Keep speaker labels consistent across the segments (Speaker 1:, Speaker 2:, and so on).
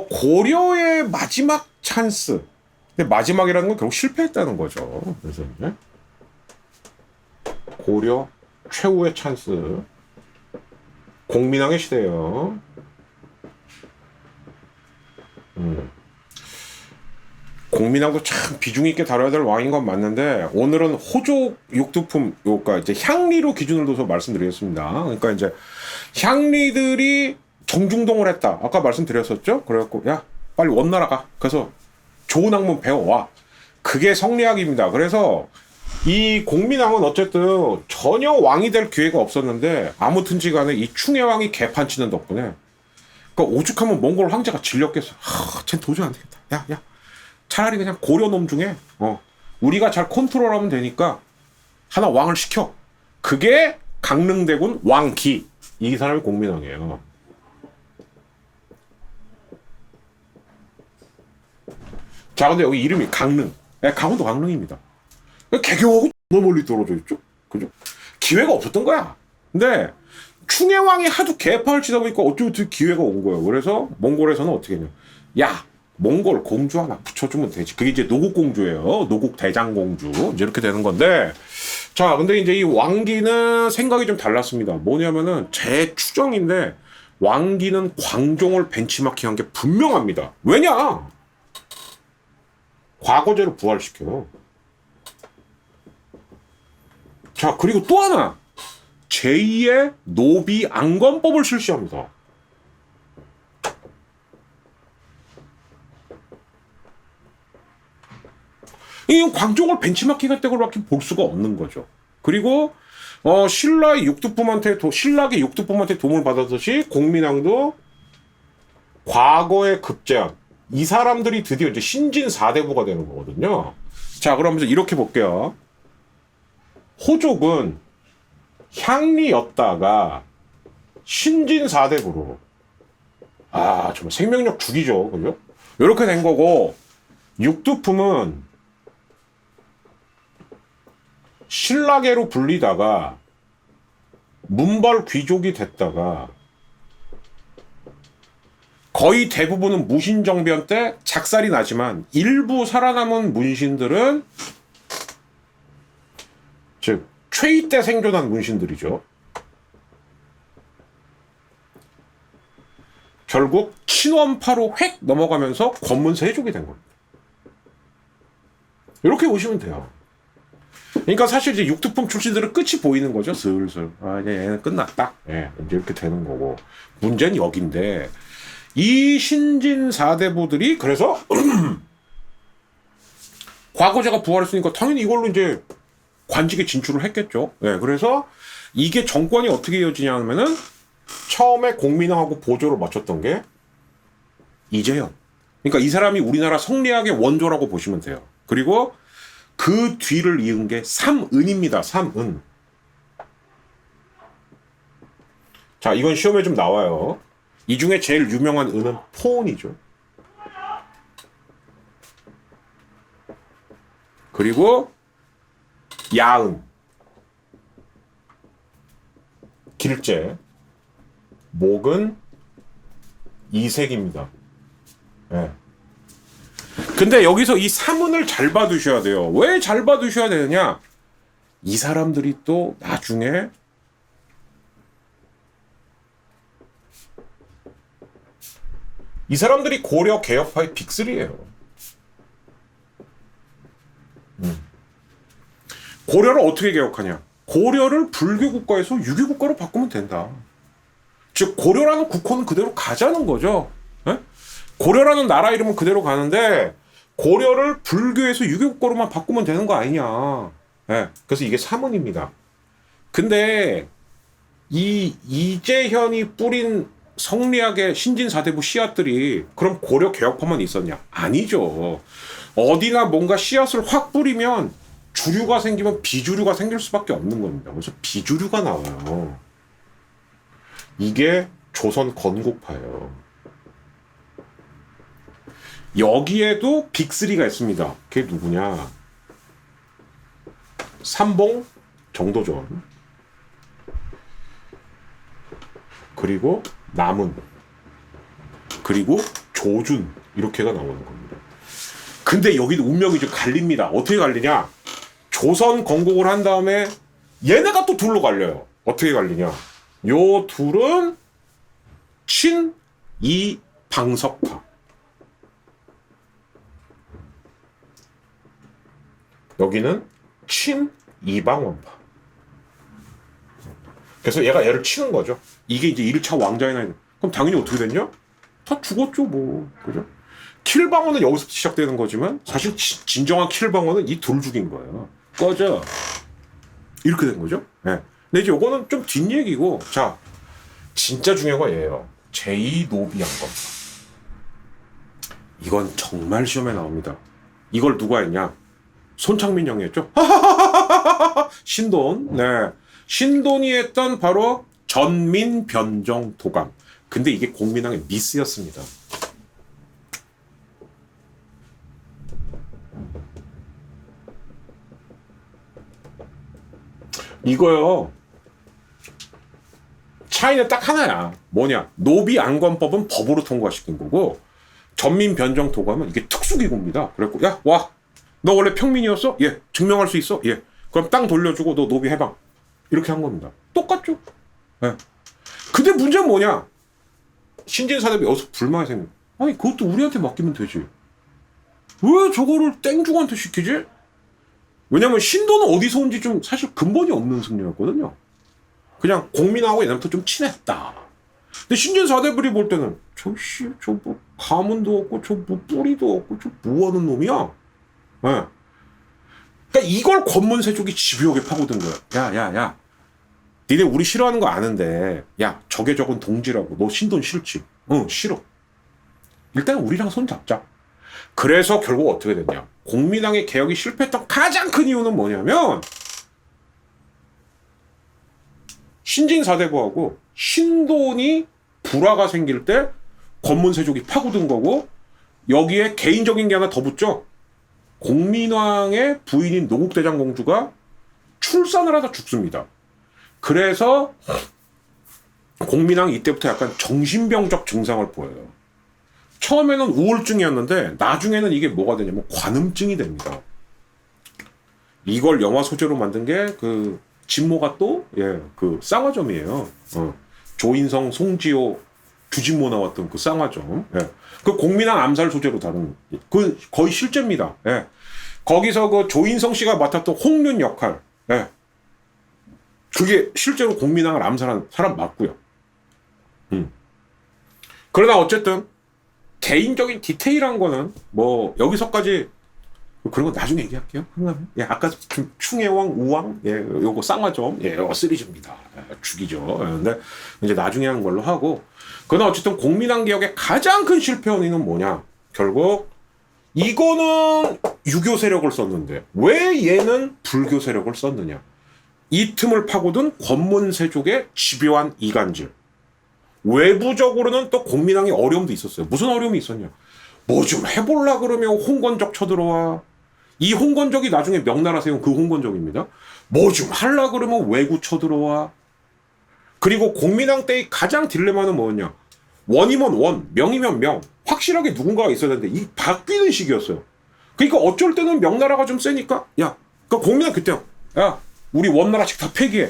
Speaker 1: 고려의 마지막 찬스. 근데 마지막이라는 건 결국 실패했다는 거죠. 그래서 이제 고려 최후의 찬스. 공민왕의 시대예요. 공민왕도 참 비중 있게 다뤄야 될 왕인 건 맞는데 오늘은 호족 육두품, 그러니까 이제 향리로 기준을 둬서 말씀드리겠습니다. 그러니까 이제 향리들이 정중동을 했다. 아까 말씀드렸었죠. 그래갖고 야 빨리 원나라 가. 그래서 좋은 학문 배워와. 그게 성리학입니다. 그래서 이 공민왕은 어쨌든 전혀 왕이 될 기회가 없었는데 아무튼지 간에 이 충혜왕이 개판 치는 덕분에 그러니까 오죽하면 몽골 황제가 질렸겠어. 쟨 도저히 안 되겠다. 야. 차라리 그냥 고려놈 중에 우리가 잘 컨트롤하면 되니까 하나 왕을 시켜. 그게 강릉대군 왕기. 이 사람이 공민왕이에요. 자, 근데 여기 이름이 강릉. 강원도 강릉입니다. 개경하고 너무 멀리 떨어져 있죠? 그죠? 기회가 없었던 거야. 근데 충혜왕이 하도 개판을 치다 보니까 어쩌고저쩌고 기회가 온 거예요. 그래서 몽골에서는 어떻게 했냐. 야, 몽골 공주 하나 붙여주면 되지. 그게 이제 노국공주예요. 노국대장공주. 이제 이렇게 되는 건데. 자, 근데 이제 이 왕기는 생각이 좀 달랐습니다. 뭐냐면은 제 추정인데 왕기는 광종을 벤치마킹한 게 분명합니다. 왜냐? 과거제로 부활시켜요. 자, 그리고 또 하나. 제2의 노비 안건법을 실시합니다. 이 광종을 벤치마킹할 때로밖에 볼 수가 없는 거죠. 그리고 신라의 육두품한테 도움을 받았듯이 공민왕도 과거의 급제한 이 사람들이 드디어 이제 신진 4대부가 되는 거거든요. 자, 그러면서 이렇게 볼게요. 호족은 향리였다가 신진 4대부로 정말 생명력 죽이죠. 그죠? 이렇게 된 거고 육두품은 신라계로 불리다가 문벌 귀족이 됐다가 거의 대부분은 무신정변 때 작살이 나지만 일부 살아남은 문신들은 즉 최이 때 생존한 문신들이죠. 결국 친원파로 획 넘어가면서 권문세족이 된 겁니다. 이렇게 보시면 돼요. 그러니까 사실 이제 육두품 출신들은 끝이 보이는 거죠. 슬슬. 이제 얘는 끝났다. 예, 이제 이렇게 되는 거고. 문제는 여긴데 이 신진 4대부들이 그래서 과거제가 부활했으니까 당연히 이걸로 이제 관직에 진출을 했겠죠. 예, 그래서 이게 정권이 어떻게 이어지냐 하면은 처음에 공민왕하고 보조를 맞췄던 게 이재현. 그러니까 이 사람이 우리나라 성리학의 원조라고 보시면 돼요. 그리고 그 뒤를 이은 게 삼은입니다. 삼은. 자, 이건 시험에 좀 나와요. 이 중에 제일 유명한 은은 포온이죠. 그리고 야은, 길제, 목은 이색입니다. 네. 근데 여기서 이 삼은을 잘 봐두셔야 돼요. 왜 잘 봐두셔야 되느냐? 이 사람들이 또 나중에 이 사람들이 고려 개혁파의 빅3예요. 고려를 어떻게 개혁하냐? 고려를 불교 국가에서 유교 국가로 바꾸면 된다. 즉 고려라는 국호는 그대로 가자는 거죠. 에? 고려라는 나라 이름은 그대로 가는데 고려를 불교에서 유교 국가로만 바꾸면 되는 거 아니냐. 예. 그래서 이게 삼은입니다. 근데 이 이재현이 뿌린 성리학의 신진 4대부 씨앗들이 그럼 고려 개혁파만 있었냐? 아니죠. 어디나 뭔가 씨앗을 확 뿌리면 주류가 생기면 비주류가 생길 수밖에 없는 겁니다. 그래서 비주류가 나와요. 이게 조선 건국파예요. 여기에도 빅3가 있습니다. 그게 누구냐? 삼봉, 정도전, 그리고 남은, 그리고 조준 이렇게가 나오는 겁니다. 근데 여기는 운명이 좀 갈립니다. 어떻게 갈리냐? 조선 건국을 한 다음에 얘네가 또 둘로 갈려요. 어떻게 갈리냐? 요 둘은 친이방석파. 여기는 친이방원파. 그래서 얘가 얘를 치는 거죠. 이게 이제 1차 왕자의 나이. 그럼 당연히 어떻게 됐냐? 다 죽었죠, 뭐. 그죠? 킬방어는 여기서 시작되는 거지만 사실 진정한 킬방어는 이 둘 죽인 거예요. 꺼져. 이렇게 된 거죠. 네. 근데 이제 요거는 좀 뒷얘기고, 자, 진짜 중요한 거 얘예요. 제2노비안검. 이건 정말 시험에 나옵니다. 이걸 누가 했냐? 손창민 형이 했죠. 신돈. 네. 신돈이 했던 바로 전민변정도감. 근데 이게 공민왕의 미스였습니다. 이거요. 차이는 딱 하나야. 뭐냐? 노비안검법은 법으로 통과시킨 거고 전민변정도감은 이게 특수기구입니다. 그래갖고 야, 와. 너 원래 평민이었어? 예. 증명할 수 있어? 예. 그럼 땅 돌려주고 너 노비 해방. 이렇게 한 겁니다. 똑같죠? 예. 근데 문제는 뭐냐? 신진사대비 여기서 불만이 생겨. 아니 그것도 우리한테 맡기면 되지. 왜 저거를 땡중한테 시키지? 왜냐면 신도는 어디서 온지 좀 사실 근본이 없는 승려였거든요. 그냥 공민하고 옛날부터 좀 친했다. 근데 신진사대불이 볼 때는 저씨 저 뭐 가문도 없고 저 뭐 뿌리도 없고 저 뭐하는 놈이야? 예. 네. 그러니까 이걸 권문세족이 집요하게 파고든 거야. 야. 니네 우리 싫어하는 거 아는데 야 저게 저건 동지라고. 너 신돈 싫지? 응 싫어. 일단 우리랑 손 잡자. 그래서 결국 어떻게 됐냐? 공민왕의 개혁이 실패했던 가장 큰 이유는 뭐냐면 신진사대부하고 신돈이 불화가 생길 때 권문세족이 파고든 거고 여기에 개인적인 게 하나 더 붙죠. 공민왕의 부인인 노국대장공주가 출산을 하다 죽습니다. 그래서 공민왕이 이때부터 약간 정신병적 증상을 보여요. 처음에는 우울증이었는데 나중에는 이게 뭐가 되냐면 관음증이 됩니다. 이걸 영화 소재로 만든 게 그 진모가 또 그 쌍화점이에요. 조인성, 송지효, 주진모 나왔던 그 쌍화점. 예. 그 공민왕 암살 소재로 다룬 그 거의 실제입니다. 예. 거기서 그 조인성 씨가 맡았던 홍륜 역할. 예. 그게 실제로 공민왕을 암살한 사람 맞고요. 그러나 어쨌든 개인적인 디테일한 거는 뭐 여기서까지 그런 거 나중에 얘기할게요. 예, 아까 충해왕, 우왕, 예, 요거 쌍화점, 예, 요거 시리즈입니다. 예, 죽이죠. 근데 이제 나중에 한 걸로 하고. 그러나 어쨌든 공민왕 개혁의 가장 큰 실패 원인은 뭐냐? 결국 이거는 유교 세력을 썼는데 왜 얘는 불교 세력을 썼느냐? 이 틈을 파고든 권문세족의 집요한 이간질. 외부적으로는 또 공민왕의 어려움도 있었어요. 무슨 어려움이 있었냐? 뭐 좀 해볼라 그러면 홍건적 쳐들어와. 이 홍건적이 나중에 명나라 세운 그 홍건적입니다. 뭐 좀 할라 그러면 외구 쳐들어와. 그리고 공민왕 때의 가장 딜레마는 뭐였냐? 원이면 원, 명이면 명. 확실하게 누군가가 있어야 되는데 이 바뀌는 시기였어요. 그러니까 어쩔 때는 명나라가 좀 세니까 야, 그 공민왕 그때 야, 우리 원나라씩 다 폐기해.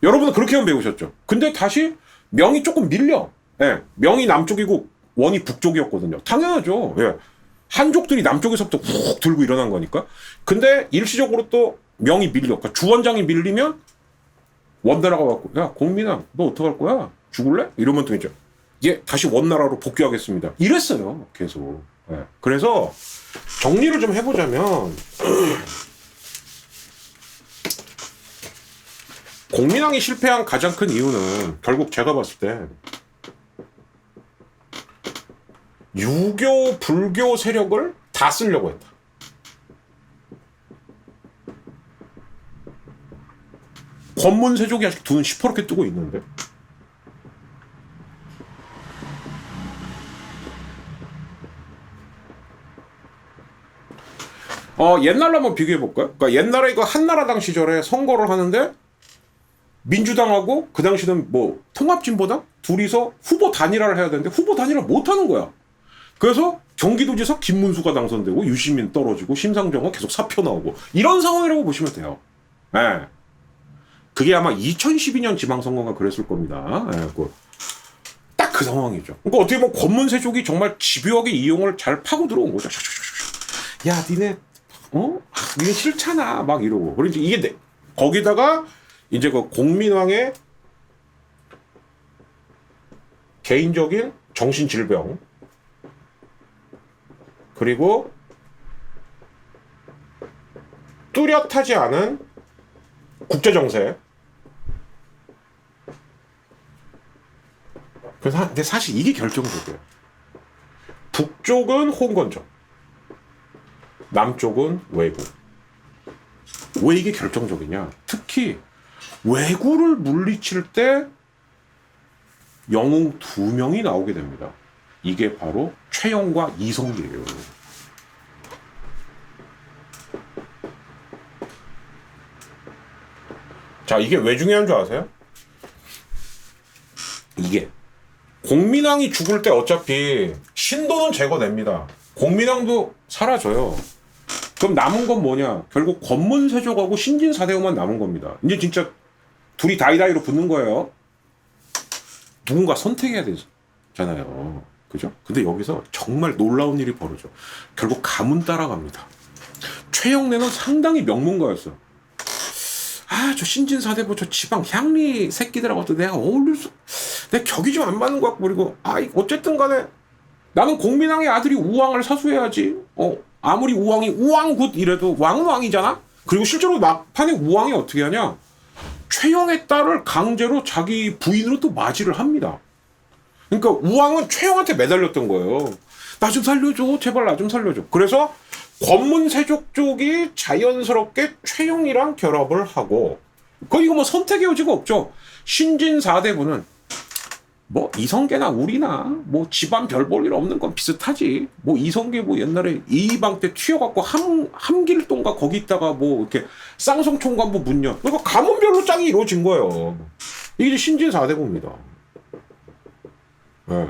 Speaker 1: 여러분은 그렇게만 배우셨죠. 근데 다시 명이 조금 밀려. 예, 명이 남쪽이고 원이 북쪽이었거든요. 당연하죠. 예. 한족들이 남쪽에서부터 훅 들고 일어난 거니까. 근데 일시적으로 또 명이 밀려. 그러니까 주원장이 밀리면 원나라가 왔고, 야 공민왕 너 어떡할 거야? 죽을래? 이러면 또 이제 예 다시 원나라로 복귀하겠습니다. 이랬어요. 계속. 예. 그래서 정리를 좀 해보자면 공민왕이 실패한 가장 큰 이유는 결국 제가 봤을 때 유교, 불교 세력을 다 쓰려고 했다. 권문세족이 아직 눈은 시퍼렇게 뜨고 있는데. 옛날로 한번 비교해볼까요? 그러니까 옛날에 그 한나라당 시절에 선거를 하는데 민주당하고 그 당시는 뭐 통합진보당 둘이서 후보 단일화를 해야 되는데 후보 단일화 못 하는 거야. 그래서 경기도지사 김문수가 당선되고 유시민 떨어지고 심상정은 계속 사표 나오고 이런 상황이라고 보시면 돼요. 예. 그게 아마 2012년 지방선거가 그랬을 겁니다. 예, 딱 그 상황이죠. 그러니까 어떻게 보면 권문세족이 정말 집요하게 이용을 잘 파고 들어온 거죠. 야, 니네 니네 싫잖아 막 이러고. 그러니까 이게 거기다가 이제 그 공민왕의 개인적인 정신질병 그리고 뚜렷하지 않은 국제정세. 근데 사실 이게 결정적이에요. 북쪽은 홍건적, 남쪽은 왜구. 왜 이게 결정적이냐? 특히 왜구를 물리칠 때 영웅 2명이 나오게 됩니다. 이게 바로 최영과 이성계예요. 자, 이게 왜 중요한 줄 아세요? 이게 공민왕이 죽을 때 어차피 신도는 제거됩니다. 공민왕도 사라져요. 그럼 남은 건 뭐냐? 결국 권문세족하고 신진사대우만 남은 겁니다. 이제 진짜 둘이 다이다이로 붙는 거예요. 누군가 선택해야 되잖아요. 그죠? 근데 여기서 정말 놀라운 일이 벌어져. 결국 가문 따라갑니다. 최영래는 상당히 명문가였어. 저 신진사대부 저 지방 향리 새끼들하고 또 내가 내 격이 좀 안 맞는 것 같고. 그리고 어쨌든 간에 나는 공민왕의 아들이 우왕을 사수해야지. 아무리 우왕이 우왕굿 이래도 왕은 왕이잖아. 그리고 실제로 막판에 우왕이 어떻게 하냐? 최영의 딸을 강제로 자기 부인으로 또 맞이를 합니다. 그러니까 우왕은 최영한테 매달렸던 거예요. 나 좀 살려줘. 제발 나 좀 살려줘. 그래서 권문세족 쪽이 자연스럽게 최영이랑 결합을 하고, 이거 뭐 선택의 여지가 없죠. 신진사대부는 뭐 이성계나 우리나 뭐 집안 별 볼 일 없는 건 비슷하지. 뭐 이성계 뭐 옛날에 이방 때 튀어갖고 함길동가 거기 있다가 뭐 이렇게 쌍성총관부 문연. 그러니까 가문별로 짝이 이루어진 거예요. 이게 신진사대부입니다. 네.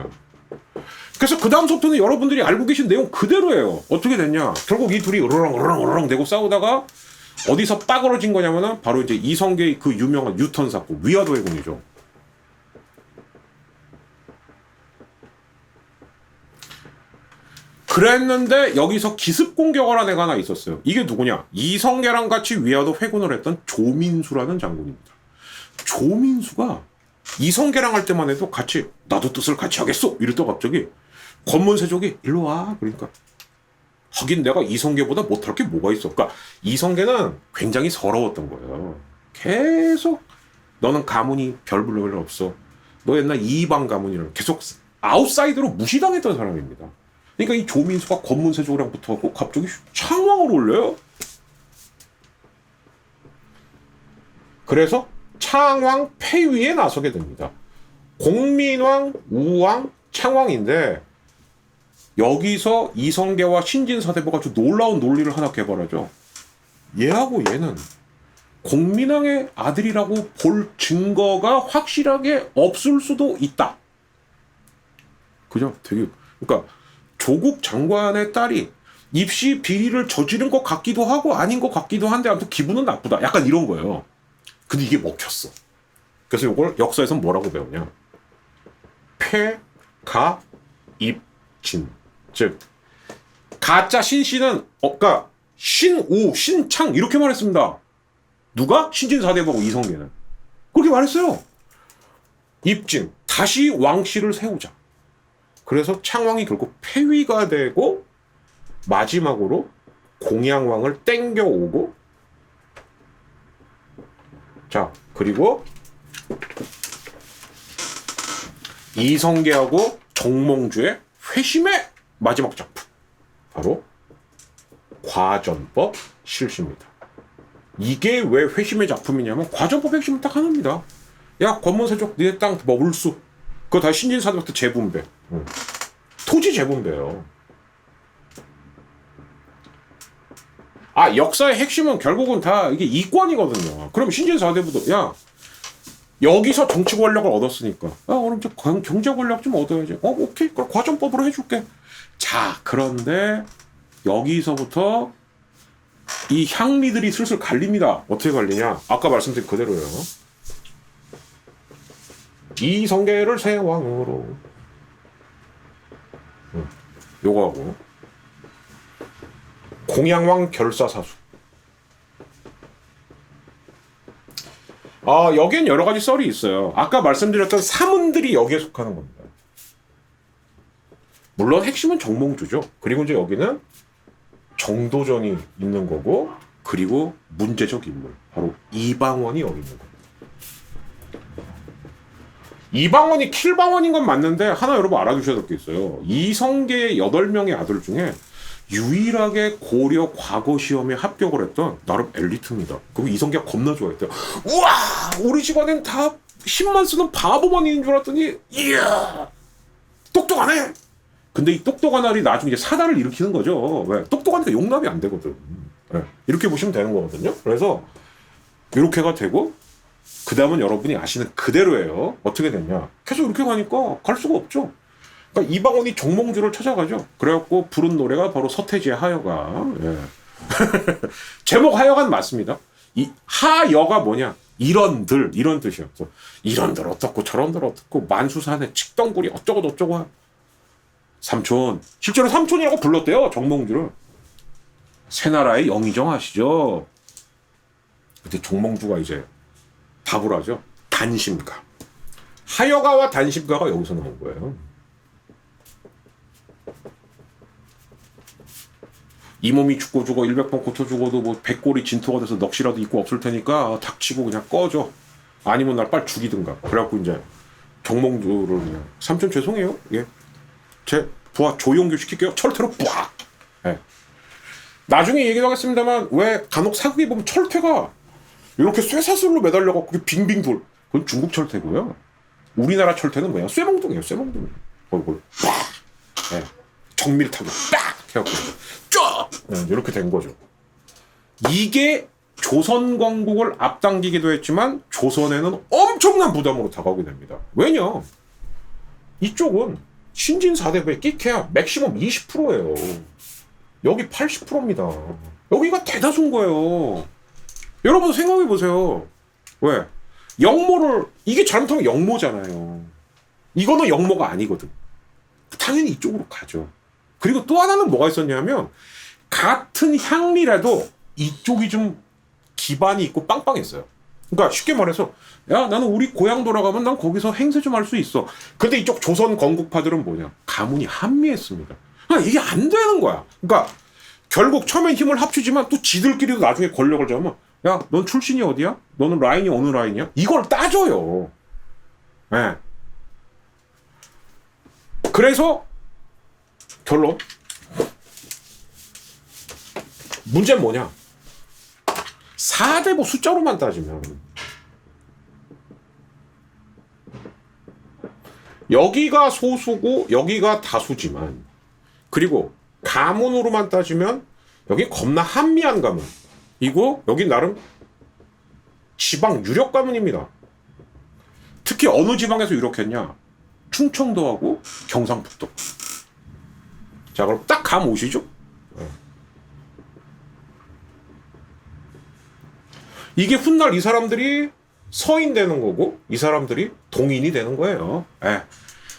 Speaker 1: 그래서 그 다음부터는 여러분들이 알고 계신 내용 그대로예요. 어떻게 됐냐? 결국 이 둘이 으르렁 대고 싸우다가 어디서 빠그러진 거냐면은 바로 이제 이성계의 그 유명한 유턴 사건, 위화도 해군이죠. 그랬는데 여기서 기습 공격을 한 애가 하나 있었어요. 이게 누구냐? 이성계랑 같이 위화도 회군을 했던 조민수라는 장군입니다. 조민수가 이성계랑 할 때만 해도 같이 나도 뜻을 같이 하겠어 이랬다 갑자기 권문세족이 일로 와. 그러니까 하긴 내가 이성계보다 못할 게 뭐가 있어. 그러니까 이성계는 굉장히 서러웠던 거예요. 계속 너는 가문이 별 볼 일 없어. 너 옛날 이방 가문이라고 계속 아웃사이드로 무시당했던 사람입니다. 그러니까 이 조민수가 권문세족이랑 붙어갖고 갑자기 창왕을 올려요. 그래서 창왕 폐위에 나서게 됩니다. 공민왕, 우왕, 창왕인데 여기서 이성계와 신진사대부가 아주 놀라운 논리를 하나 개발하죠. 얘하고 얘는 공민왕의 아들이라고 볼 증거가 확실하게 없을 수도 있다. 그죠? 그러니까 조국 장관의 딸이 입시 비리를 저지른 것 같기도 하고 아닌 것 같기도 한데 아무튼 기분은 나쁘다. 약간 이런 거예요. 근데 이게 먹혔어. 그래서 이걸 역사에서 뭐라고 배우냐? 폐가입진. 즉 가짜 신씨는 그러니까 신우, 신창 이렇게 말했습니다. 누가? 신진사대부하고 이성계는. 그렇게 말했어요. 입진. 다시 왕씨를 세우자. 그래서 창왕이 결국 폐위가 되고 마지막으로 공양왕을 땡겨오고 자 그리고 이성계하고 정몽주의 회심의 마지막 작품 바로 과전법 실시입니다. 이게 왜 회심의 작품이냐면 과전법 핵심은 딱 하나입니다. 야 권문세족 니네 땅 머물수 그거 다 신진사대부터 재분배. 토지 재분배예요. 역사의 핵심은 결국은 다 이게 이권이거든요. 그럼 신진사대부도 야 여기서 정치 권력을 얻었으니까 그럼 이제 경제 권력 좀 얻어야지. 오케이, 그럼 과점법으로 해줄게. 자, 그런데 여기서부터 이 향리들이 슬슬 갈립니다. 어떻게 갈리냐? 아까 말씀드린 그대로예요. 이성계를 세왕으로 요거하고 공양왕 결사사수. 여기엔 여러 가지 썰이 있어요. 아까 말씀드렸던 사문들이 여기에 속하는 겁니다. 물론 핵심은 정몽주죠. 그리고 이제 여기는 정도전이 있는 거고, 그리고 문제적 인물 바로 이방원이 여기 있는 겁니다. 이방원이 킬방원인 건 맞는데 하나 여러분 알아두셔야 될 게 있어요. 이성계의 8명의 아들 중에 유일하게 고려 과거 시험에 합격을 했던 나름 엘리트입니다. 그리고 이성계가 겁나 좋아했대요. 우와, 우리 집안엔 다 힘만 쓰는 바보만 있는 줄 알았더니 이야 똑똑하네. 근데 이 똑똑한 아들이 나중에 이제 사단을 일으키는 거죠. 왜? 똑똑하니까 용납이 안 되거든. 네. 이렇게 보시면 되는 거거든요. 그래서 이렇게가 되고, 그 다음은 여러분이 아시는 그대로예요. 어떻게 됐냐? 계속 이렇게 가니까 갈 수가 없죠. 그러니까 이방원이 정몽주를 찾아가죠. 그래갖고 부른 노래가 바로 서태지의 하여가. 예. 제목 하여간 맞습니다. 이 하여가 뭐냐? 이런들, 이런 뜻이었어. 이런들 어떻고 저런들 어떻고 만수산에 칡덩굴이 어쩌고 저쩌고. 삼촌, 실제로 삼촌이라고 불렀대요, 정몽주를. 새나라의 영의정 아시죠? 그때 정몽주가 이제 답을 하죠. 단심가. 하여가와 단심가가 여기서 나온 거예요. 이 몸이 죽고 죽어 100번 고쳐 죽어도 뭐 100골이 진토가 돼서 넋이라도 있고 없을 테니까 닥치고 그냥 꺼져. 아니면 날 빨리 죽이든가. 그래갖고 이제 정몽주를 그냥 삼촌 죄송해요. 예. 제 부하 조용규 시킬게요. 철퇴로 빡. 예. 나중에 얘기도 하겠습니다만 왜 간혹 사극에 보면 철퇴가 이렇게 쇠사슬로 매달려갖고 그게 빙빙 돌. 그건 중국 철퇴고요. 우리나라 철퇴는 뭐야? 쇠몽둥이에요. 쇠몽둥이. 거기 빡. 예. 정밀타고 빡 해갖고 쫙. 예. 이렇게 된 거죠. 이게 조선 건국을 앞당기기도 했지만 조선에는 엄청난 부담으로 다가오게 됩니다. 왜냐? 이쪽은 신진 4대부의 끼케야 맥시멈 20%예요. 여기 80%입니다. 여기가 대다수인 거예요. 여러분 생각해 보세요. 왜? 영모를 이게 잘못하면 영모잖아요. 이거는 영모가 아니거든. 당연히 이쪽으로 가죠. 그리고 또 하나는 뭐가 있었냐면 같은 향리라도 이쪽이 좀 기반이 있고 빵빵했어요. 그러니까 쉽게 말해서 야 나는 우리 고향 돌아가면 난 거기서 행세 좀 할 수 있어. 근데 이쪽 조선 건국파들은 뭐냐? 가문이 한미했습니다. 그러니까 이게 안 되는 거야. 그러니까 결국 처음엔 힘을 합치지만 또 지들끼리도 나중에 권력을 잡으면 야 넌 출신이 어디야? 너는 라인이 어느 라인이야? 이걸 따져요. 네. 그래서 결론 문제는 뭐냐? 4대부 숫자로만 따지면 여기가 소수고 여기가 다수지만 그리고 가문으로만 따지면 여기 겁나 한미한 가문 이고 여기 나름 지방 유력 가문입니다. 특히 어느 지방에서 유력했냐? 충청도하고 경상북도. 자 그럼 딱 감 오시죠? 이게 훗날 이 사람들이 서인 되는 거고 이 사람들이 동인이 되는 거예요. 예.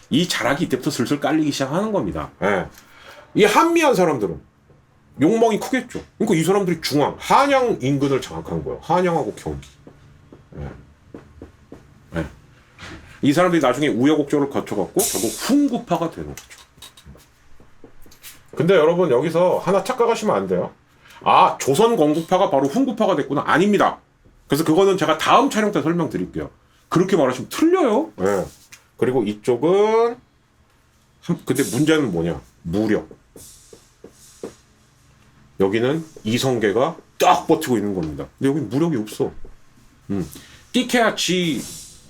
Speaker 1: 이 자락이 이때부터 슬슬 깔리기 시작하는 겁니다. 예. 이 한미한 사람들은 욕망이 크겠죠. 그러니까 이 사람들이 중앙, 한양 인근을 장악한 거예요. 한양하고 경기. 예. 예. 이 사람들이 나중에 우여곡절을 거쳐갖고 결국 훈구파가 되는 거죠. 근데 여러분 여기서 하나 착각하시면 안 돼요. 아 조선 건국파가 바로 훈구파가 됐구나. 아닙니다. 그래서 그거는 제가 다음 촬영 때 설명드릴게요. 그렇게 말하시면 틀려요. 네. 그리고 이쪽은 근데 문제는 뭐냐? 무력. 여기는 이성계가 딱 버티고 있는 겁니다. 근데 여기 무력이 없어. 띠케야 지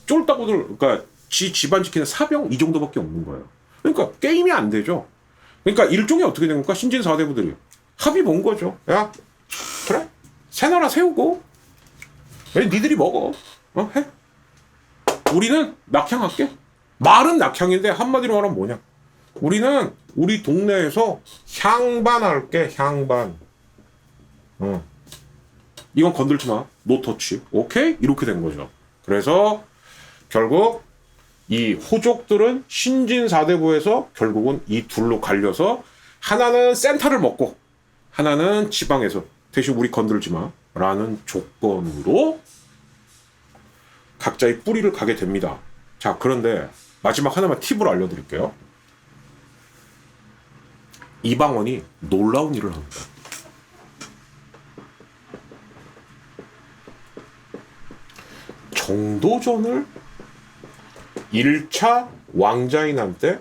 Speaker 1: 쫄따구들 그러니까 지 집안 지키는 사병 이 정도밖에 없는 거예요. 그러니까 게임이 안 되죠. 그러니까 일종의 어떻게 된 겁니까? 신진 4대부들이 합의 본 거죠. 야 그래 새나라 세우고 왜 니들이 먹어? 해? 우리는 낙향할게. 말은 낙향인데 한마디로 말하면 뭐냐? 우리는 우리 동네에서 향반할게. 향반. 이건 건들지 마. 노터치. 오케이? 이렇게 된 거죠. 그래서 결국 이 호족들은 신진사대부에서 결국은 이 둘로 갈려서 하나는 센터를 먹고 하나는 지방에서 대신 우리 건들지 마 라는 조건으로 각자의 뿌리를 가게 됩니다. 자, 그런데 마지막 하나만 팁을 알려드릴게요. 이방원이 놀라운 일을 합니다. 정도전을 1차 왕자인한 때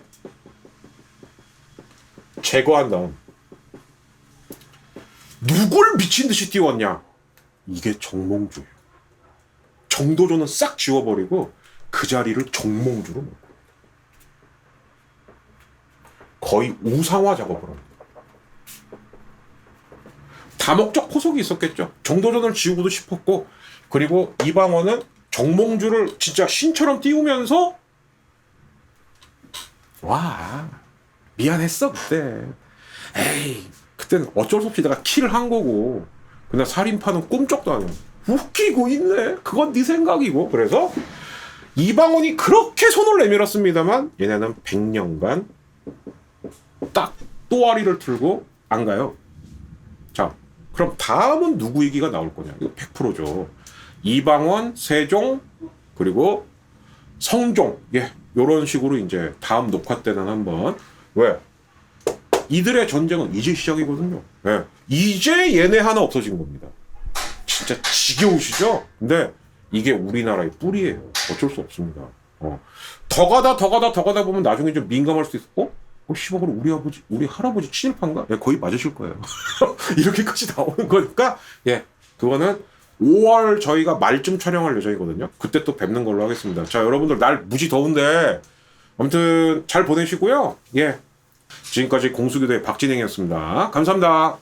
Speaker 1: 제거한 다음 누굴 미친 듯이 띄웠냐? 이게 정몽주예요. 정도전은 싹 지워버리고 그 자리를 정몽주로 놓고 거의 우상화 작업을 합니다. 다목적 포석이 있었겠죠. 정도전을 지우고도 싶었고, 그리고 이방원은 정몽주를 진짜 신처럼 띄우면서 와 미안했어 그때. 에이 그땐 어쩔 수 없이 내가 킬을 한 거고 그냥 살인파는 꿈쩍도 안 해. 웃기고 있네. 그건 네 생각이고. 그래서 이방원이 그렇게 손을 내밀었습니다만 얘네는 100년간 딱 또아리를 틀고 안 가요. 자, 그럼 다음은 누구 얘기가 나올 거냐? 이거 100%죠. 이방원, 세종, 그리고 성종. 예, 요런 식으로 이제 다음 녹화 때는 한번. 왜? 이들의 전쟁은 이제 시작이거든요. 예. 이제 얘네 하나 없어진 겁니다. 진짜 지겨우시죠? 근데 이게 우리나라의 뿌리예요. 어쩔 수 없습니다. 더 가다 보면 나중에 좀 민감할 수 있어. 씨발, 우리 할아버지 친일파인가? 예, 거의 맞으실 거예요. 이렇게까지 나오는 거니까, 예, 그거는 5월 저희가 말쯤 촬영할 예정이거든요. 그때 또 뵙는 걸로 하겠습니다. 자, 여러분들 날 무지 더운데, 아무튼 잘 보내시고요. 예. 지금까지 공수교대 박진행이었습니다. 감사합니다.